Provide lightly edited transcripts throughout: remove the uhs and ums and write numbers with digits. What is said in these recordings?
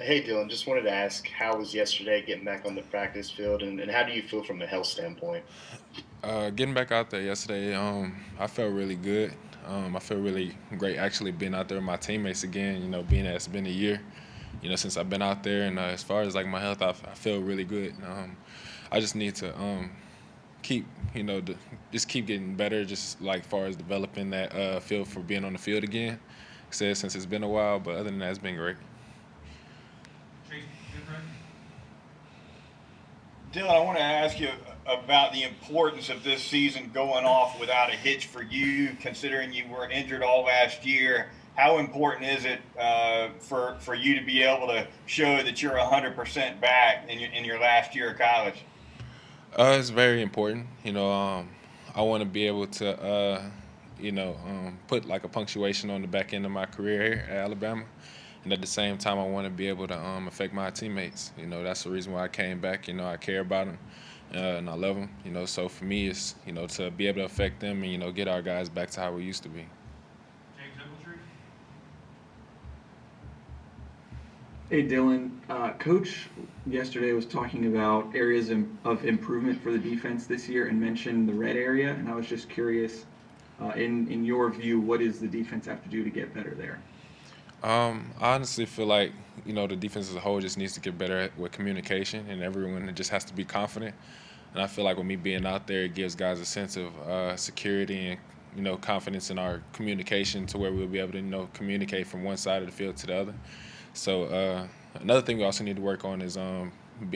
Hey Dylan, just wanted to ask, how was yesterday getting back on the practice field, and how do you feel from a health standpoint? Getting back out there yesterday, I felt really good. I feel really great actually being out there with my teammates again. Being that it's been a year, since I've been out there, and as far as like my health, I feel really good. I just need to keep, just keep getting better, just like far as developing that feel for being on the field again. Said since it's been a while, but other than that, it's been great. Dylan, I want to ask you about the importance of this season going off without a hitch for you, considering you were injured all last year. How important is it for you to be able to show that you're 100% back in your last year of college? It's very important. I want to be able to, put like a punctuation on the back end of my career here at Alabama, and at the same time, I want to be able to affect my teammates. That's the reason why I came back. I care about them, and I love them. So for me, it's to be able to affect them and get our guys back to how we used to be. Hey Dylan, Coach yesterday was talking about areas of improvement for the defense this year and mentioned the red area, and I was just curious, in your view, what does the defense have to do to get better there? I honestly feel like the defense as a whole just needs to get better with communication, and everyone just has to be confident. And I feel like with me being out there, it gives guys a sense of security and confidence in our communication to where we'll be able to communicate from one side of the field to the other. So another thing we also need to work on is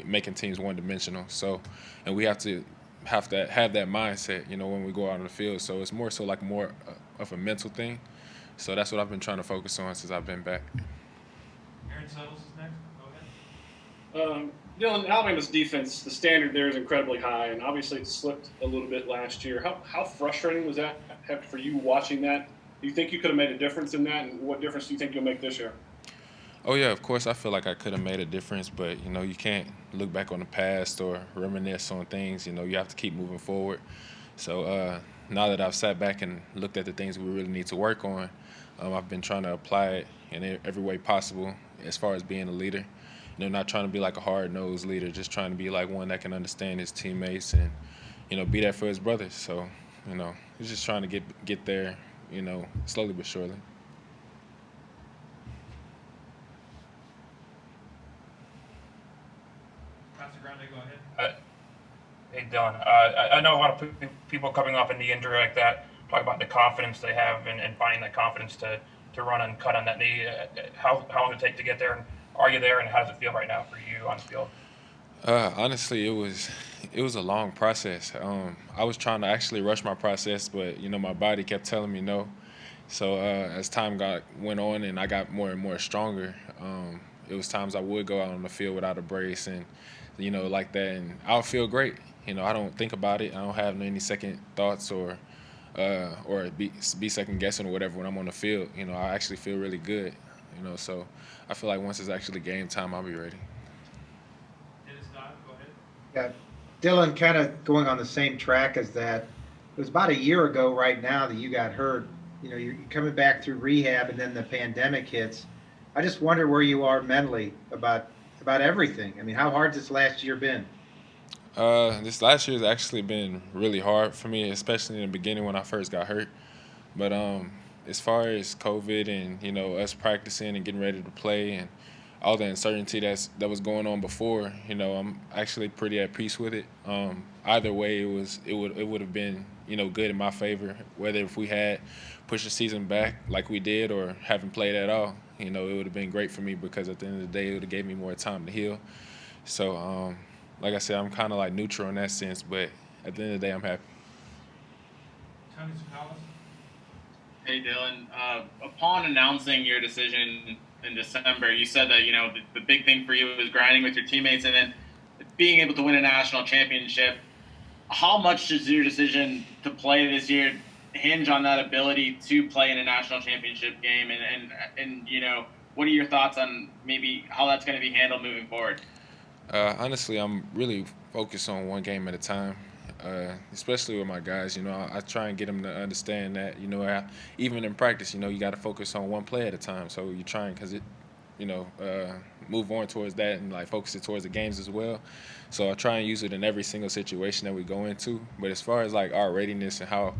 making teams one-dimensional. So, and we have to have that mindset, when we go out on the field. So it's more so like more of a mental thing. So that's what I've been trying to focus on since I've been back. Dylan, Alabama's defense, the standard there is incredibly high, and obviously it slipped a little bit last year. How frustrating was that for you watching that? Do you think you could have made a difference in that, and what difference do you think you'll make this year? Oh yeah, of course I feel like I could have made a difference, but you can't look back on the past or reminisce on things. You have to keep moving forward. So now that I've sat back and looked at the things we really need to work on, I've been trying to apply it in every way possible as far as being a leader. Not trying to be like a hard-nosed leader, just trying to be like one that can understand his teammates and be there for his brothers. So he's just trying to get there, slowly but surely. Hey Dylan, I know a lot of people coming off a knee injury like that talk about the confidence they have and finding that confidence to run and cut on that knee. How long did it take to get there? And are you there? And how does it feel right now for you on the field? Honestly, it was a long process. I was trying to actually rush my process, but my body kept telling me no. So as time went on and I got more and more stronger, it was times I would go out on the field without a brace and like that, and I'll feel great. I don't think about it. I don't have any second thoughts or be second guessing or whatever when I'm on the field. I actually feel really good. So I feel like once it's actually game time, I'll be ready. Yeah, Dylan, kind of going on the same track as that. It was about a year ago right now that you got hurt. You're coming back through rehab, and then the pandemic hits. I just wonder where you are mentally about everything. I mean, how hard this last year been? This last year has actually been really hard for me, especially in the beginning when I first got hurt. But as far as COVID and us practicing and getting ready to play and all the uncertainty that was going on before, I'm actually pretty at peace with it. Either way, it would have been good in my favor. Whether if we had pushed the season back like we did or haven't played at all, it would have been great for me because at the end of the day, it would have gave me more time to heal. So, like I said, I'm kind of like neutral in that sense, but at the end of the day, I'm happy. Hey Dylan, upon announcing your decision in December, you said that the big thing for you was grinding with your teammates and then being able to win a national championship. How much does your decision to play this year hinge on that ability to play in a national championship game? And what are your thoughts on maybe how that's going to be handled moving forward? Honestly, I'm really focused on one game at a time, especially with my guys. I try and get them to understand that, even in practice, you got to focus on one play at a time. So you're trying because move on towards that and like focus it towards the games as well. So I try and use it in every single situation that we go into. But as far as like our readiness and how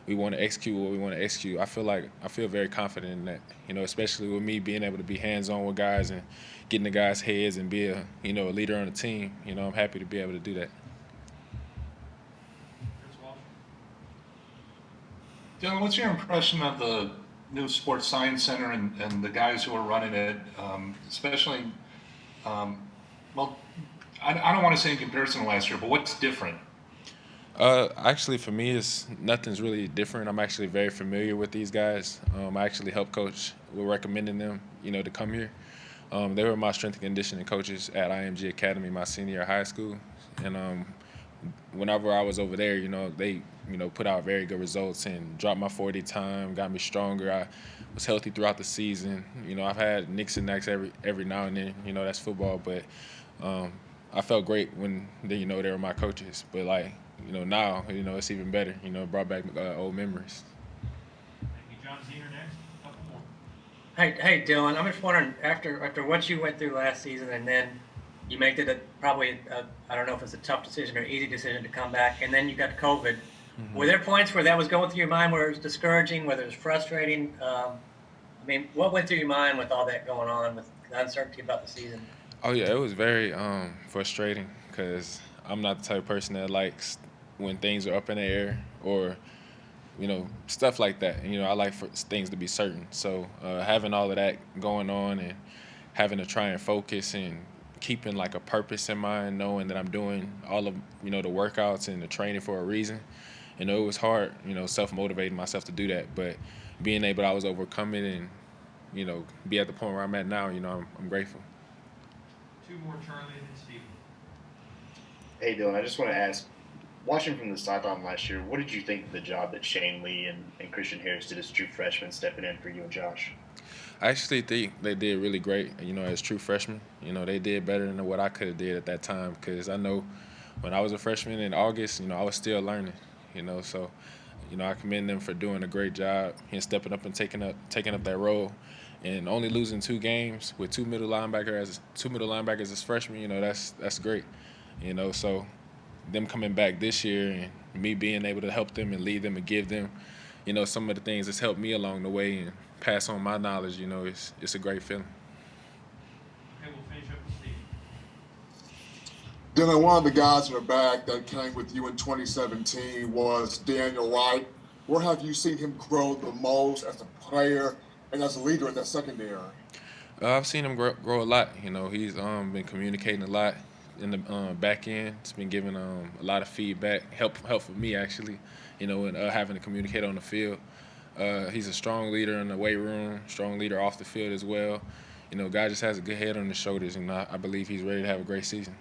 we want to execute what we want to execute, I feel very confident in that. Especially with me being able to be hands-on with guys and getting the guys' heads and be a a leader on the team. I'm happy to be able to do that. Dylan, what's your impression of the new Sports Science Center and the guys who are running it, especially, well, I don't want to say in comparison to last year, but what's different? Actually, for me, nothing's really different. I'm actually very familiar with these guys. I actually helped coach with recommending them, to come here. They were my strength and conditioning coaches at IMG Academy, my senior year of high school. And whenever I was over there, they, put out very good results and dropped my 40 time, got me stronger. I was healthy throughout the season. I've had nicks and knacks every now and then. That's football, but I felt great when they were my coaches. But now, it's even better. It brought back old memories. Thank you, John. Zener next. A couple more. Hey, Dylan. I'm just wondering, after what you went through last season, and then you made it I don't know if it's a tough decision or easy decision to come back, and then you got COVID. Mm-hmm. Were there points where that was going through your mind, where it was discouraging, whether it was frustrating? What went through your mind with all that going on, with the uncertainty about the season? Oh yeah, it was very frustrating because I'm not the type of person that likes when things are up in the air or stuff like that. I like for things to be certain. So having all of that going on and having to try and focus and keeping like a purpose in mind, knowing that I'm doing all of the workouts and the training for a reason. It was hard, self-motivating myself to do that, but being able, I was overcome it and be at the point where I'm at now. I'm grateful. Two more, Charlie and then Steve. Hey Dylan, I just want to ask, watching from the sideline last year, what did you think of the job that Shane Lee and Christian Harris did as true freshmen stepping in for you and Josh? I actually think they did really great, as true freshmen. They did better than what I could have did at that time, because I know when I was a freshman in August, I was still learning, so, I commend them for doing a great job and stepping up and taking up that role. And only losing 2 games with two middle linebackers as freshmen, that's great. So them coming back this year and me being able to help them and lead them and give them, some of the things that's helped me along the way and pass on my knowledge, it's a great feeling. Okay, we'll finish up with Steve. Dylan, one of the guys in the back that came with you in 2017 was Daniel Wright. Where have you seen him grow the most as a player and as a leader in that secondary? I've seen him grow a lot. He's been communicating a lot in the back end. It's been giving a lot of feedback, help for me actually, and having to communicate on the field. He's a strong leader in the weight room, strong leader off the field as well. Guy just has a good head on his shoulders, and I believe he's ready to have a great season.